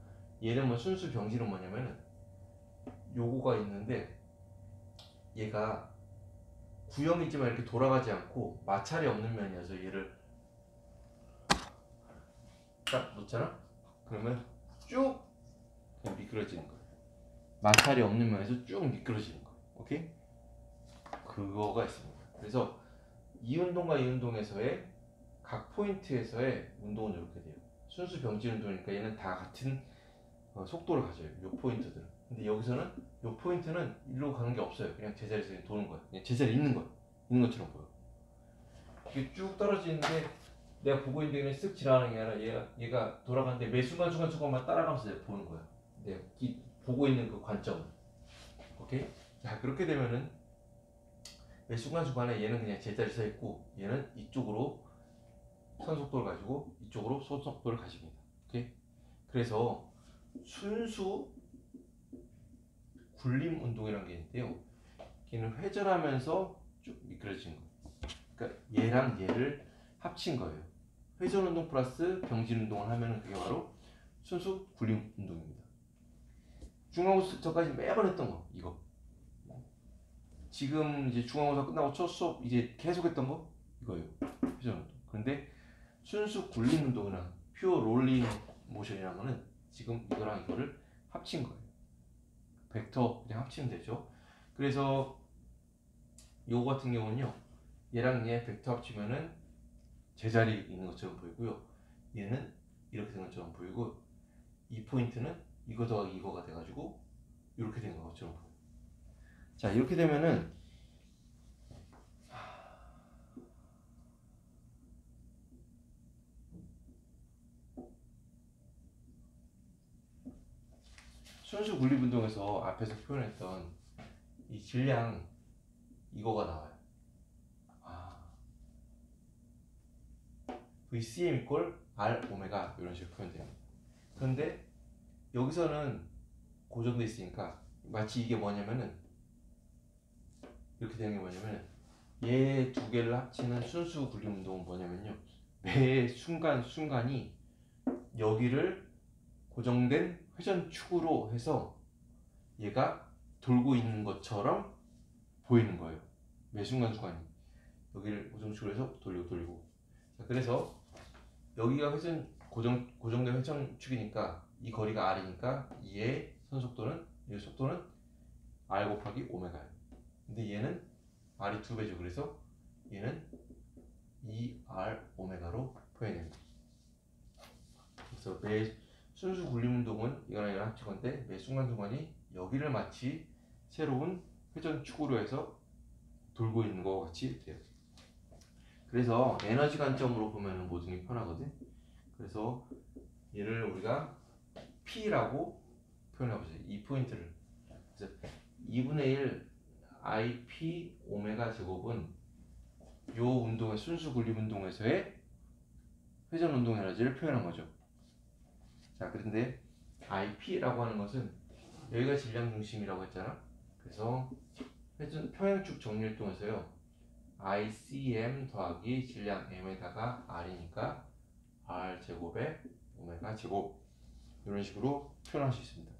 얘는 뭐 순수 병질은 뭐냐면은 요거가 있는데, 얘가 구형이지만 이렇게 돌아가지 않고 마찰이 없는 면이어서 얘를 딱 놓잖아? 그러면 쭉 그냥 미끄러지는 거예요. 마찰이 없는 면에서 쭉 미끄러지는 거예요. 오케이? 그거가 있습니다. 그래서 이 운동과 이 운동에서의 각 포인트에서의 운동은 이렇게 돼요. 순수 병질 운동이니까 얘는 다 같은 속도를 가져요. 요 포인트들은. 근데 여기서는 요 포인트는 일로 가는 게 없어요. 그냥 제자리에서 그냥 도는 거야. 그냥 제자리에 있는 거야. 있는 것처럼 보여. 이게 쭉 떨어지는데 내가 보고 있는데 그냥 쓱 지나가는 게 아니라 얘가 돌아가는데 매 순간만 따라가면서 내가 보는 거야. 내가 보고 있는 그 관점을. 오케이? 자, 그렇게 되면은 매 순간에 얘는 그냥 제자리에 서 있고, 얘는 이쪽으로 선속도를 가지고 이쪽으로 소속도를 가집니다. 오케이? 그래서 순수 굴림 운동이라는 게 있는데요, 걔는 회전하면서 쭉 미끄러지는 거예요. 그러니까 얘랑 얘를 합친 거예요. 회전 운동 플러스 병진 운동을 하면은 그게 바로 순수 굴림 운동입니다. 중간고사까지 매번 했던 거 이거. 지금 이제 중간고사 끝나고 첫 수업 이제 계속 했던 거 이거예요. 회전 운동. 근데 순수 굴림 운동이랑 퓨어 롤링 모션이라는 거는 지금 이거랑 이거를 합친 거예요. 벡터 그냥 합치면 되죠. 그래서 요거 같은 경우는요, 얘랑 얘 벡터 합치면은 제자리에 있는 것처럼 보이고요, 얘는 이렇게 된 것처럼 보이고, 이 포인트는 이거 더하기 이거가 돼가지고 이렇게 된 것처럼 보여요. 자, 이렇게 되면은 순수 굴림 운동에서 앞에서 표현했던 이 질량 이거가 나와요. VCM 이퀄 R 오메가 이런 식으로 표현됩니다. 그런데 여기서는 고정돼 있으니까 마치 이게 뭐냐면은 이렇게 되는 게 뭐냐면은 얘 두 개를 합치는 순수 굴림 운동은 뭐냐면요, 매 순간이 여기를 고정된 회전축으로 해서 얘가 돌고 있는 것처럼 보이는 거예요. 매 순간이 여기를 고정축으로 해서 돌리고. 자, 그래서 여기가 고정된 회전축이니까 이 거리가 r이니까 얘의 선속도는 이 속도는 r 곱하기 오메가예요. 근데 얘는 r이 2배죠. 그래서 얘는 2r 오메가로 표현됩니다. 그래서 매 순수 굴림운동은 이거랑 합친 건데 매 순간이 여기를 마치 새로운 회전축으로 해서 돌고 있는 것 같이 돼요. 그래서 에너지 관점으로 보면 모든 게 편하거든. 그래서 얘를 우리가 P라고 표현해보세요. 이 포인트를. 그래서 2분의 1 IP 오메가 제곱은 요 운동의 순수 굴림 운동에서의 회전 운동 에너지를 표현한 거죠. 자, 그런데 IP라고 하는 것은 여기가 질량 중심이라고 했잖아. 그래서 회전 평행축 정리율동에서요. ICM 더하기 질량 M에다가 R이니까 R 제곱에 오메가 제곱 이런 식으로 표현할 수 있습니다.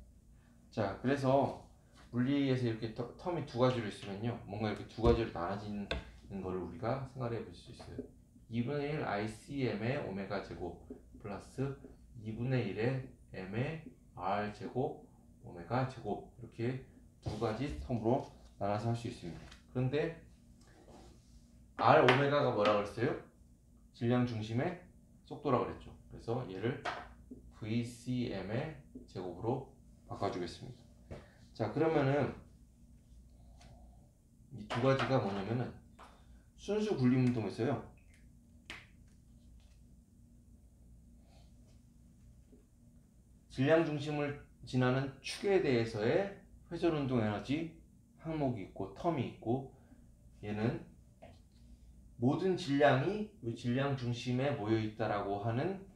자, 그래서 물리에서 이렇게 텀이 두 가지로 있으면요. 뭔가 이렇게 두 가지로 나눠지는 거를 우리가 생각해 볼 수 있어요. 2분의 1 ICM의 오메가 제곱 플러스 2분의 1의 M의 R 제곱 오메가 제곱 이렇게 두 가지 텀으로 나눠서 할 수 있습니다. 그런데 R 오메가가 뭐라고 그랬어요? 질량 중심의 속도라고 그랬죠. 그래서 얘를 VCM의 제곱으로 바꿔주겠습니다. 자, 그러면은 이 두 가지가 뭐냐면은 순수 굴림 운동에서요. 질량 중심을 지나는 축에 대해서의 회전 운동 에너지 항목이 있고 텀이 있고 얘는 모든 질량이 이 질량 중심에 모여 있다라고 하는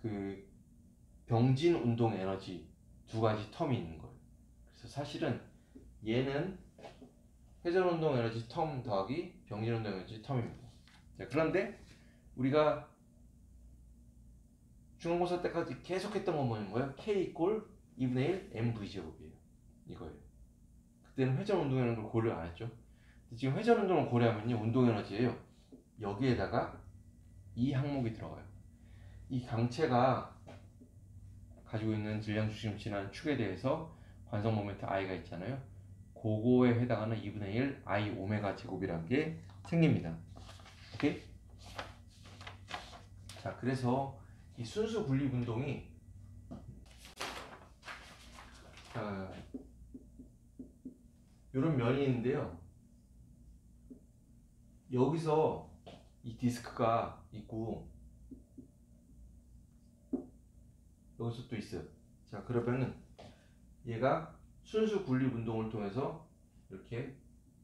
그 병진 운동 에너지 두 가지 텀이 있는 거예요. 그래서 사실은 얘는 회전 운동 에너지 텀 더하기 병진 운동 에너지 텀입니다. 자, 그런데 우리가 중간고사 때까지 계속했던 건 뭐예요? K 이꼴 2분의 1 MV 제곱이에요. 이거예요. 그때는 회전 운동 에너지를 고려 안 했죠. 지금 회전 운동을 고려하면요, 운동 에너지예요. 여기에다가 이 항목이 들어가요. 이 강체가 가지고 있는 질량 중심 지나는 축에 대해서 관성 모멘트 I가 있잖아요. 그거에 해당하는 2분의 1 I 오메가 제곱이라는 게 생깁니다. 오케이? 자, 그래서 이 순수 분립 운동이 이런 면이 있는데요. 여기서 이 디스크가 있고 여기서 또 있어요. 자, 그러면은 얘가 순수 분립 운동을 통해서 이렇게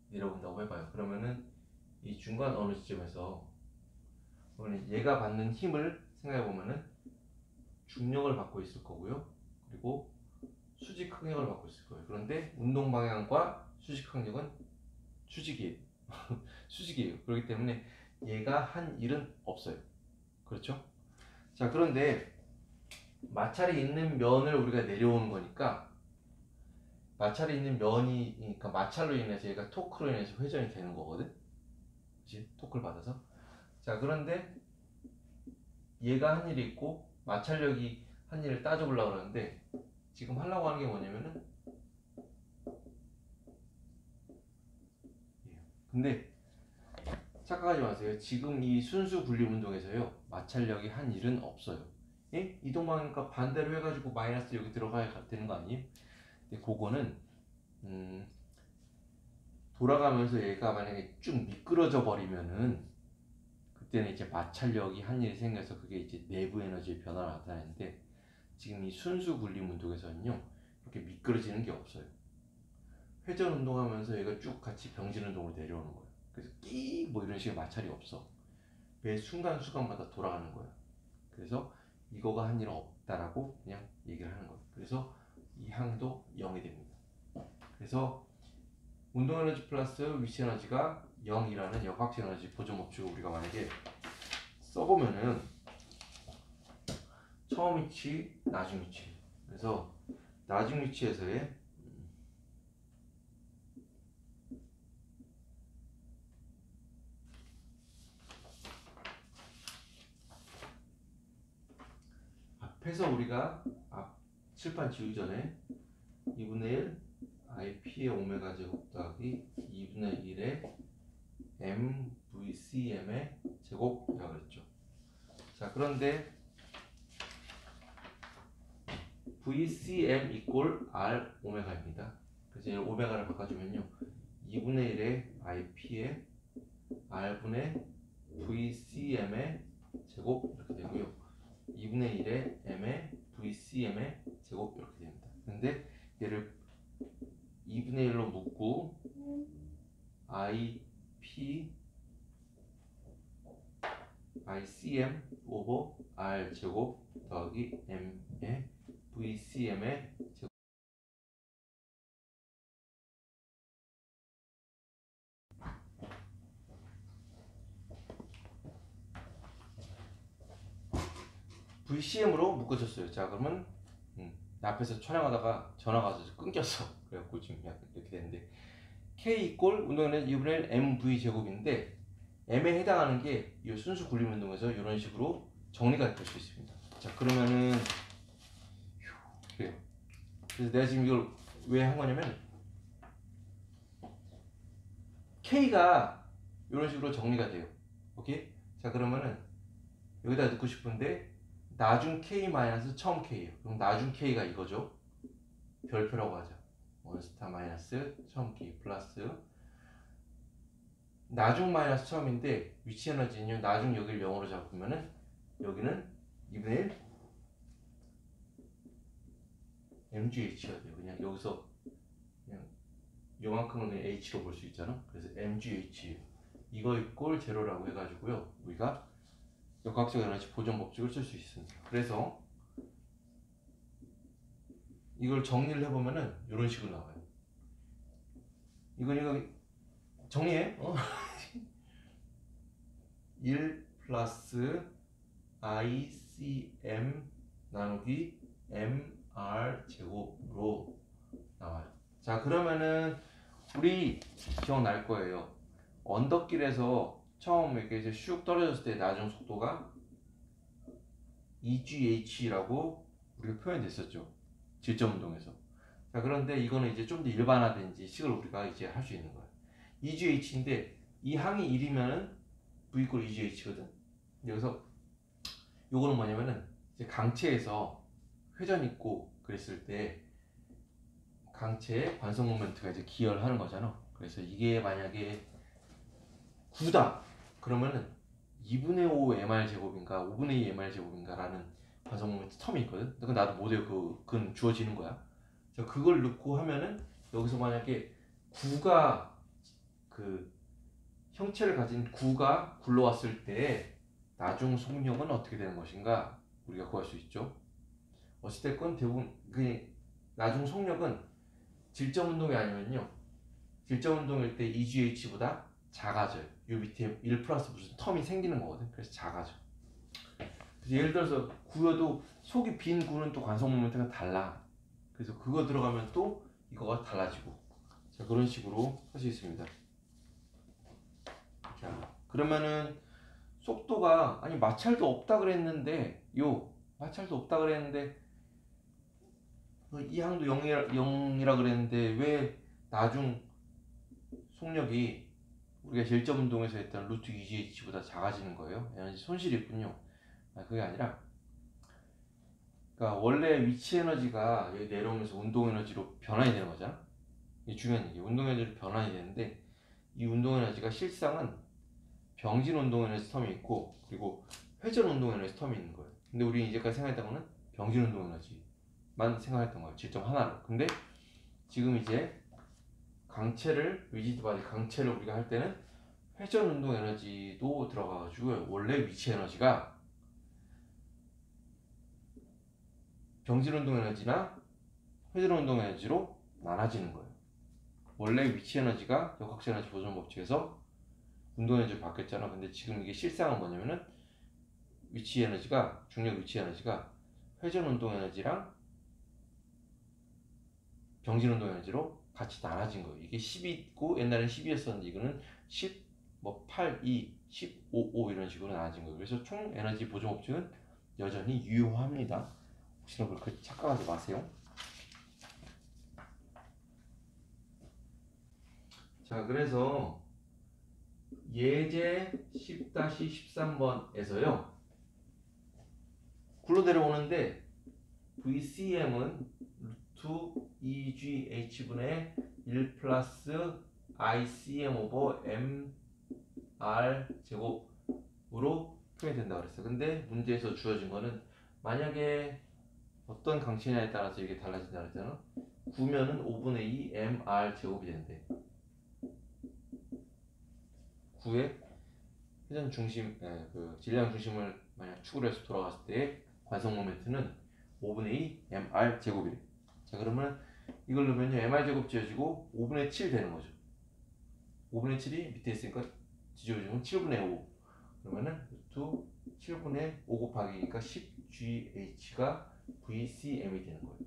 내려온다고 해봐요. 그러면은 이 중간 어느 지점에서 얘가 받는 힘을 생각해 보면은 중력을 받고 있을 거고요. 그리고 수직 항력을 받고 있을 거예요. 그런데 운동 방향과 수직 항력은 수직이에요. 수직이에요. 그렇기 때문에 얘가 한 일은 없어요. 그렇죠? 자, 그런데 마찰이 있는 면을 우리가 내려오는 거니까 마찰이 있는 면이 그러니까 마찰로 인해서 얘가 토크로 인해서 회전이 되는 거거든. 그치? 토크를 받아서. 자, 그런데 얘가 한 일이 있고 마찰력이 한 일을 따져보려고 그러는데 지금 하려고 하는 게 뭐냐면은 근데 착각하지 마세요. 지금 이 순수 분립 운동에서요 마찰력이 한 일은 없어요. 예? 이동 방향과 반대로 해가지고 마이너스 여기 들어가야 되는 거 아니에요? 근데 그거는 돌아가면서 얘가 만약에 쭉 미끄러져 버리면은 그때는 이제 마찰력이 한 일이 생겨서 그게 이제 내부 에너지의 변화를 나타내는데 지금 이 순수 분립 운동에서는요 이렇게 미끄러지는 게 없어요. 회전 운동하면서 얘가 쭉 같이 병진 운동으로 내려오는 거예요. 그래서 끼 뭐 이런 식의 마찰이 없어. 매 순간마다 돌아가는 거예요. 그래서 이거가 한 일은 없다라고 그냥 얘기를 하는 거예요. 그래서 이 항도 0이 됩니다. 그래서 운동 에너지 플러스 위치 에너지가 0이라는 역학적 에너지 보존 법칙을 우리가 만약에 써보면은 처음 위치, 나중 위치. 그래서 나중 위치에서의 앞에서 우리가 앞 칠판 지우기 전에 2분의 1 IP의 오메가 제곱 더하기 2분의 1의 MVCM의 제곱이라고 그랬죠. 자, 그런데 VCM 이꼴 R 오메가입니다. 그래서 이 오메가를 바꿔주면요 2분의 1의 IP의 R분의 VCM의 제곱 이렇게 되고요 2분의 1의 M의 VCM의 제곱 이렇게 됩니다. 근데 얘를 2분의 1로 묶고 ICM 오버 R 제곱 더하기 M의 VCM의 제곱. VCM으로 묶어줬어요. 자, 그러면 앞에서 촬영하다가 전화가 와서 끊겼어. 그래갖고 지금 약간 이렇게 되는데 K 이꼴 운동에는 2분의 1 MV 제곱인데 M에 해당하는 게 이 순수 굴림 운동에서 이런 식으로 정리가 될 수 있습니다. 자, 그러면은 그래요. 그래서 내가 지금 이걸 왜 한 거냐면 K가 이런 식으로 정리가 돼요. 오케이? 자, 그러면은 여기다 넣고 싶은데 나중 K 마이너스 처음 K예요. 그럼 나중 K가 이거죠. 별표라고 하자. 원스타 마이너스 처음 K 플러스 나중 마이너스 처음인데 위치 에너지는요. 나중 여기를 0으로 잡으면은 여기는 2분의 1 MGH가 돼요. 그냥 여기서 그냥 요만큼은 그냥 H로 볼 수 있잖아. 그래서 MGH 이거 이꼴 제로라고 해가지고요. 우리가 역학적 에너지 보존 법칙을 쓸 수 있습니다. 그래서 이걸 정리를 해보면은 이런 식으로 나와요. 이거 정리해. 1 플러스 ICM 나누기 MR 제곱으로 나와요. 자, 그러면은 우리 기억날 거예요. 언덕길에서 처음 이렇게 이제 슉 떨어졌을 때 나중 속도가 EGH라고 우리가 표현됐었죠. 질점 운동에서. 자, 그런데 이거는 이제 좀 더 일반화된 식을 우리가 이제 할 수 있는 거예요. EGH인데 이 항이 1이면은 V 이꼴 EGH거든. 여기서 요거는 뭐냐면은 이제 강체에서 회전 있고 그랬을 때 강체의 관성 모멘트가 이제 기여를 하는 거잖아. 그래서 이게 만약에 9다 그러면은 2분의 5 MR 제곱인가 5분의 2 MR 제곱인가 라는 관성 모멘트 텀이 있거든. 그건 나도 모델 그건 주어지는 거야. 자, 그걸 넣고 하면은 여기서 만약에 9가 그 형체를 가진 9가 굴러왔을 때 나중 속력은 어떻게 되는 것인가 우리가 구할 수 있죠. 어찌됐건 대부분 그 나중 속력은 질점 운동이 아니면요 질점 운동일 때 EGH보다 작아져요. 요 밑에 1 플러스 무슨 텀이 생기는 거거든. 그래서 작아져. 그래서 예를 들어서 구여도 속이 빈 구는 또 관성 모멘트가 달라. 그래서 그거 들어가면 또 이거가 달라지고. 자, 그런 식으로 할 수 있습니다. 자, 그러면은 속도가 아니 마찰도 없다 그랬는데 마찰도 없다 그랬는데 이 항도 0이라 그랬는데 왜 나중 속력이 우리가 질점 운동에서 했던 루트 EGH보다 작아지는 거예요? 에너지 손실이 있군요. 그게 아니라 그러니까 원래 위치 에너지가 여기 내려오면서 운동 에너지로 변환이 되는 거잖아. 이게 중요한 얘기예요. 운동 에너지로 변환이 되는데 이 운동 에너지가 실상은 병진 운동 에너지 텀이 있고 그리고 회전 운동 에너지 텀이 있는 거예요. 근데 우리 이제까지 생각했던 거는 병진 운동 에너지만 생각했던 거예요. 질점 하나로. 근데 지금 이제 강체를 리지드 바디 강체를 우리가 할 때는 회전 운동 에너지도 들어가가지고 원래 위치 에너지가 병진 운동 에너지나 회전 운동 에너지로 나눠지는 거예요. 원래 위치 에너지가 역학적 에너지 보존 법칙에서 운동 에너지로 바뀌었잖아. 근데 지금 이게 실상은 뭐냐면은 위치 에너지가 중력 위치 에너지가 회전 운동 에너지랑 병진 운동 에너지로 같이 나눠진 거예요. 이게 10이고 옛날엔 10이었었는데 이거는 10, 뭐 8, 2, 15, 5 이런 식으로 나눠진 거예요. 그래서 총 에너지 보존 법칙은 여전히 유효합니다. 혹시나 그렇게 착각하지 마세요. 자, 그래서 예제 10-13번에서요. 굴러 내려오는데 VCM은 루트 EGH분의 1 플러스 ICM 오버 MR 제곱으로 표현된다 그랬어요. 근데 문제에서 주어진 거는 만약에 어떤 강체냐에 따라서 이게 달라진다 그랬잖아. 구면은 5분의 2 MR 제곱이 되는데 9의 회전 중심, 그 질량 중심을 만약 축으로 해서 돌아갔을 때 관성 모멘트는 5분의 2 mr 제곱이래. 자, 그러면 이걸 넣으면 mr 제곱 지어지고 5분의 7 되는 거죠. 5분의 7이 밑에 있으니까 뒤집어지면 7분의 5. 그러면은 루트 7분의 5 곱하기니까 10GH가 VCM이 되는 거예요.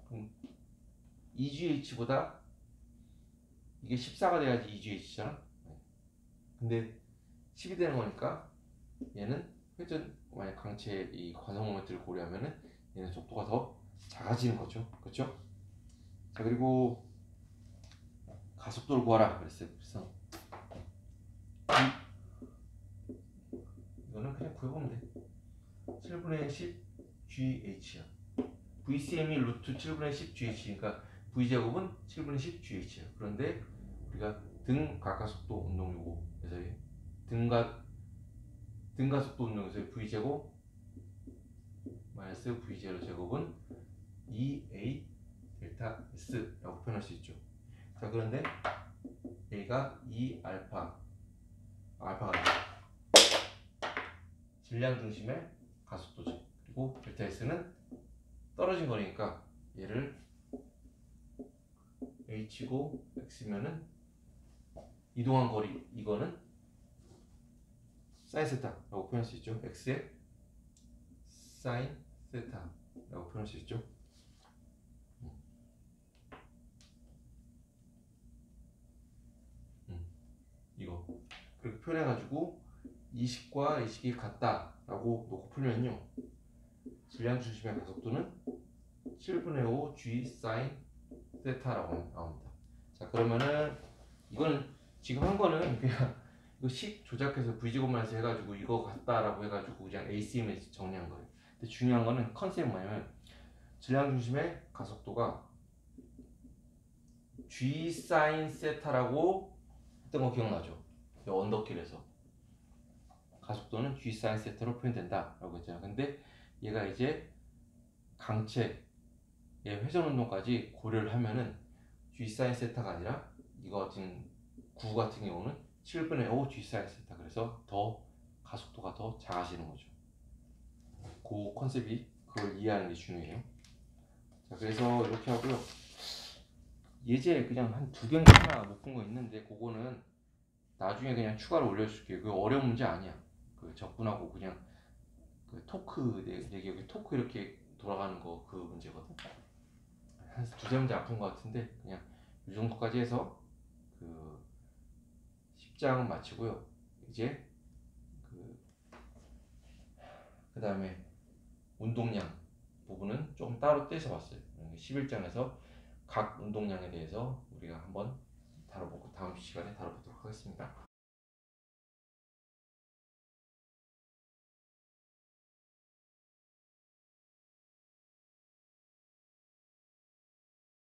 그럼 EGH보다 이게 14가 돼야지 EGH잖아. 근데 10이 되는 거니까 얘는 회전 만약 강체 이 관성 모멘트를 고려하면은 얘는 속도가 더 작아지는 거죠. 그렇죠? 자, 그리고 가속도를 구하라 그랬어요. 그래서 이거는 그냥 구해보면 돼. 7분의 10 GH야. VCM이 루트 7분의 10 GH니까 V제곱은 7분의 10 GH야. 그런데 우리가 등 가속도 운동 요구에서의 등가속도 운동에서의 V제곱 마이너스 V0 제곱은 2A 델타 S라고 표현할 수 있죠. 자, 그런데 A가 2알파가 질량 중심의 가속도지. 그리고 델타 S는 떨어진 거리니까 얘를 H고 X면은 이동한 거리, 이거는 사인 세타라고 표현할 수 있죠. X의 사인 세타라고 표현할 수 있죠. 이거 그렇게 표현해가지고 20과 20이 같다라고 놓고 풀면요, 질량 중심의 가속도는 7분의 5 G 사인 세타라고 나옵니다. 자, 그러면은 이거는 지금 한 거는 그냥 이거 식 조작해서 V제곱만해서 해가지고 이거 같다라고 해가지고 그냥 ACM에 정리한 거예요. 근데 중요한 거는 컨셉이 뭐냐면 질량 중심의 가속도가 G 사인 세타라고 했던 거 기억나죠? 언더킬에서 가속도는 G 사인 세타로 표현된다라고 했잖아요. 근데 얘가 이제 강체의 회전 운동까지 고려를 하면은 G 사인 세타가 아니라 이거 같은 9 같은 경우는 7분의 5 G 사인 세타. 그래서 더 가속도가 더 작아지는 거죠. 그 컨셉이 그걸 이해하는 게 중요해요. 자, 그래서 이렇게 하고요. 예제 그냥 한 2개나 못 푼 거 있는데 그거는 나중에 그냥 추가로 올려줄게요. 그거 어려운 문제 아니야. 그 적분하고 그냥 그 토크 내 기억에 토크 이렇게 돌아가는 거 그 문제거든. 한 2-3문제 안 푼 거 같은데 그냥 이 정도까지 해서 그 10장은 마치고요. 이제 그 다음에 운동량 부분은 조금 따로 떼서 봤어요. 11장에서 각 운동량에 대해서 우리가 한번 다뤄보고 다음 시간에 다뤄보도록 하겠습니다.